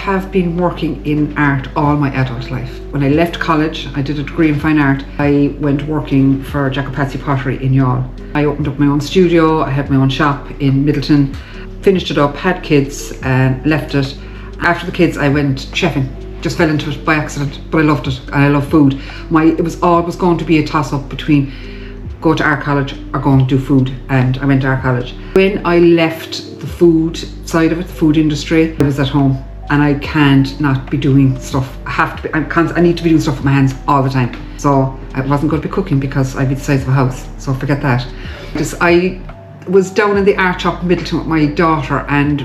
have been working in art all my adult life. When I left college, I did a degree in fine art. I went working for Jacopazzi Pottery in Youghal. I opened up my own studio, I had my own shop in Midleton, finished it up, had kids and left it. After the kids I went chefing. Just fell into it by accident, but I loved it and I love food. It was always going to be a toss-up between go to art college or go and do food, and I went to art college. When I left the food side of it, the food industry, I was at home and I can't not be doing stuff. I need to be doing stuff with my hands all the time. So I wasn't going to be cooking because I'd be the size of a house, so forget that. I was down in the art shop in Midleton with my daughter, and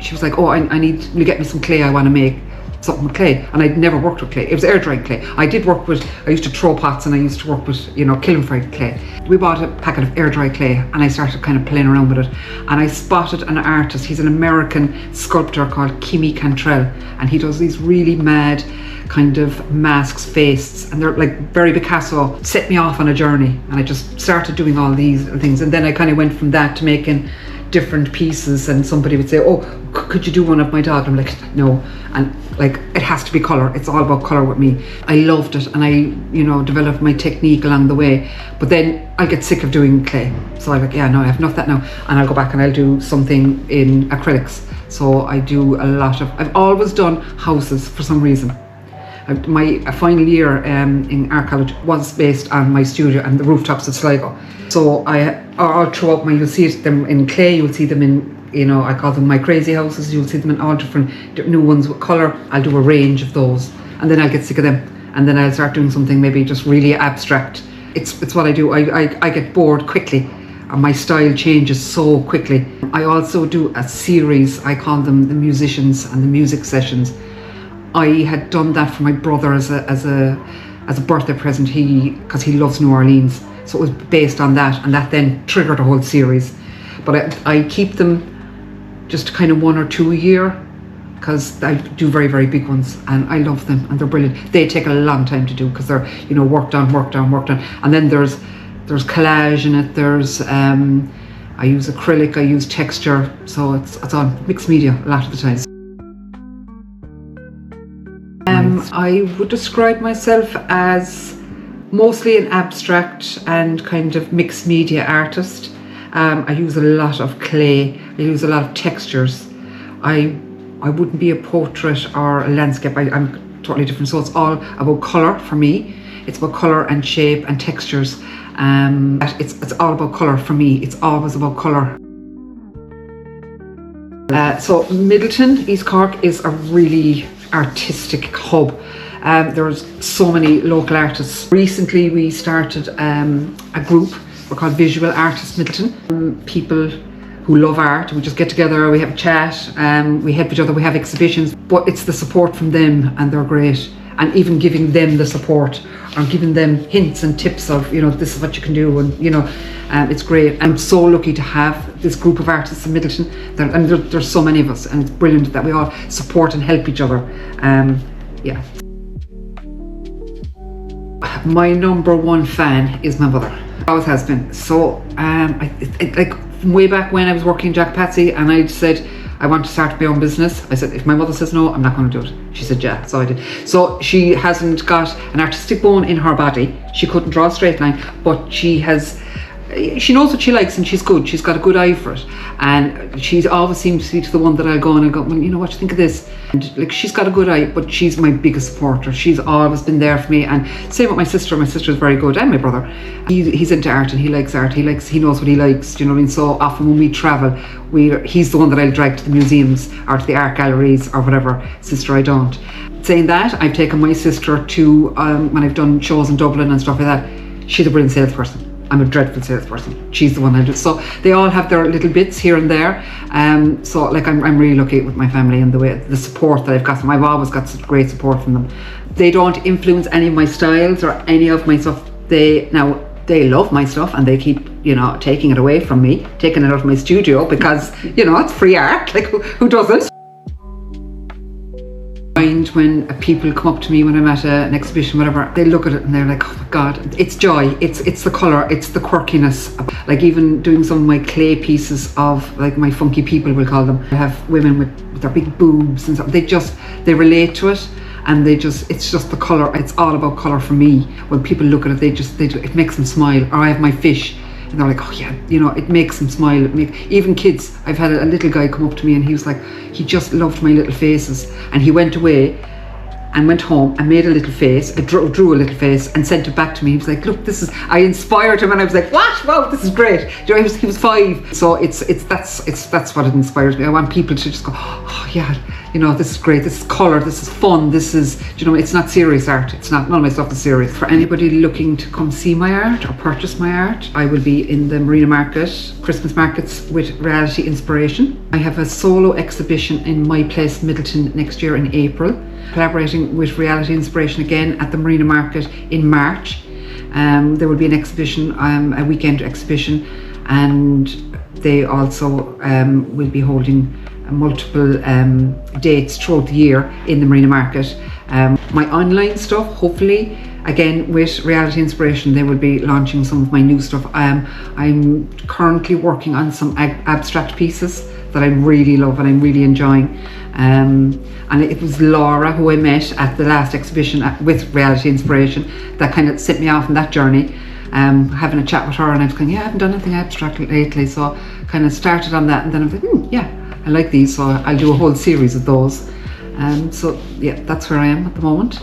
she was like, oh, I need you get me some clay, I want to make something with clay. And I'd never worked with clay. It was air dried clay. I used to throw pots and I used to work with, kiln fried clay. We bought a packet of air dry clay and I started kind of playing around with it. And I spotted an artist, he's an American sculptor called Kimi Cantrell, and he does these really mad kind of masks, faces, and they're like very Picasso. Set me off on a journey, and I just started doing all these things, and then I kind of went from that to making different pieces. And somebody would say, oh, could you do one of my dog? I'm like, no. And like, it has to be colour. It's all about colour with me. I loved it, and I developed my technique along the way. But then I get sick of doing clay, so I'm like, yeah, no, I have enough of that now, and I'll go back and I'll do something in acrylics. So I do a lot of, I've always done houses for some reason. My final year in art college was based on my studio and the rooftops of Sligo. So all throughout you'll see them in clay, you'll see them in, I call them my crazy houses, you'll see them in all different new ones with colour. I'll do a range of those, and then I'll get sick of them, and then I'll start doing something maybe just really abstract. It's what I do. I get bored quickly, and my style changes so quickly. I also do a series, I call them the musicians and the music sessions. I had done that for my brother as a birthday present, because he loves New Orleans. So it was based on that, and that then triggered a whole series. But I keep them just kind of 1 or 2 a year, because I do very, very big ones, and I love them, and they're brilliant. They take a long time to do because they're worked on, and then there's collage in it. There's I use acrylic, I use texture, so it's on mixed media a lot of the time. I would describe myself as mostly an abstract and kind of mixed media artist. I use a lot of clay, I use a lot of textures. I wouldn't be a portrait or a landscape, I'm totally different. So it's all about colour for me. It's about colour and shape and textures. It's all about colour for me. It's always about colour. So Midleton, East Cork is a really artistic hub. There's so many local artists. Recently we started a group, we're called Visual Artists Midleton. People who love art, we just get together, we have a chat, we help each other, we have exhibitions, but it's the support from them, and they're great. And even giving them the support, or giving them hints and tips of, this is what you can do, and it's great. I'm so lucky to have this group of artists in Midleton, and there's so many of us, and it's brilliant that we all support and help each other. Yeah. My number one fan is my mother. Always has been. So, like way back when I was working in Jacopazzi, and I said I want to start my own business. I said, if my mother says no, I'm not going to do it. She said yeah, so I did. So she hasn't got an artistic bone in her body. She couldn't draw a straight line, but she knows what she likes, and she's good. She's got a good eye for it, and she's always seems to be the one that I'll go and I go, well, what do you think of this? And like, she's got a good eye, but she's my biggest supporter. She's always been there for me. And same with my sister. My sister's very good, and my brother. He's into art, and he likes art. He knows what he likes. Do you know what I mean? So often when we travel, he's the one that I'll drag to the museums or to the art galleries or whatever. Sister, I don't. Saying that, I've taken my sister to when I've done shows in Dublin and stuff like that. She's a brilliant salesperson. I'm a dreadful salesperson. She's the one I do. So they all have their little bits here and there. So like I'm really lucky with my family and the support that I've got from them. I've always got such great support from them. They don't influence any of my styles or any of my stuff. They love my stuff, and they keep taking it away from me, taking it out of my studio, because it's free art. Like who doesn't? Find when people come up to me when I'm at an exhibition, whatever, they look at it and they're like, oh my God, it's joy, it's the colour, it's the quirkiness. Like even doing some of my clay pieces of, like my funky people, we'll call them. I have women with their big boobs and stuff. They relate to it. And it's just the colour. It's all about colour for me. When people look at it, it makes them smile. Or I have my fish, and they're like, oh yeah, it makes them smile. Even kids. I've had a little guy come up to me, and he was like, he just loved my little faces, and he went away and went home and made a little face, drew a little face and sent it back to me. He was like, look, I inspired him, and I was like, what? Wow, this is great. He was 5. So that's what it inspires me. I want people to just go, oh yeah, this is great, this is colour, this is fun, this is, it's not serious art. It's not, none of my stuff is serious. For anybody looking to come see my art or purchase my art, I will be in the Marina Market, Christmas markets with Reality Inspiration. I have a solo exhibition in my place, Midleton, next year in April. Collaborating with Reality Inspiration again at the Marina Market in March. There will be an exhibition, a weekend exhibition, and they also will be holding multiple dates throughout the year in the Marina Market. My online stuff, hopefully, again with Reality Inspiration, they will be launching some of my new stuff. I'm currently working on some abstract pieces that I really love and I'm really enjoying. And it was Laura, who I met at the last exhibition with Reality Inspiration, that kind of set me off on that journey. Having a chat with her, and I was going, yeah, I haven't done anything abstract lately, so kind of started on that, and then I was like, yeah, I like these, so I'll do a whole series of those. So yeah, that's where I am at the moment.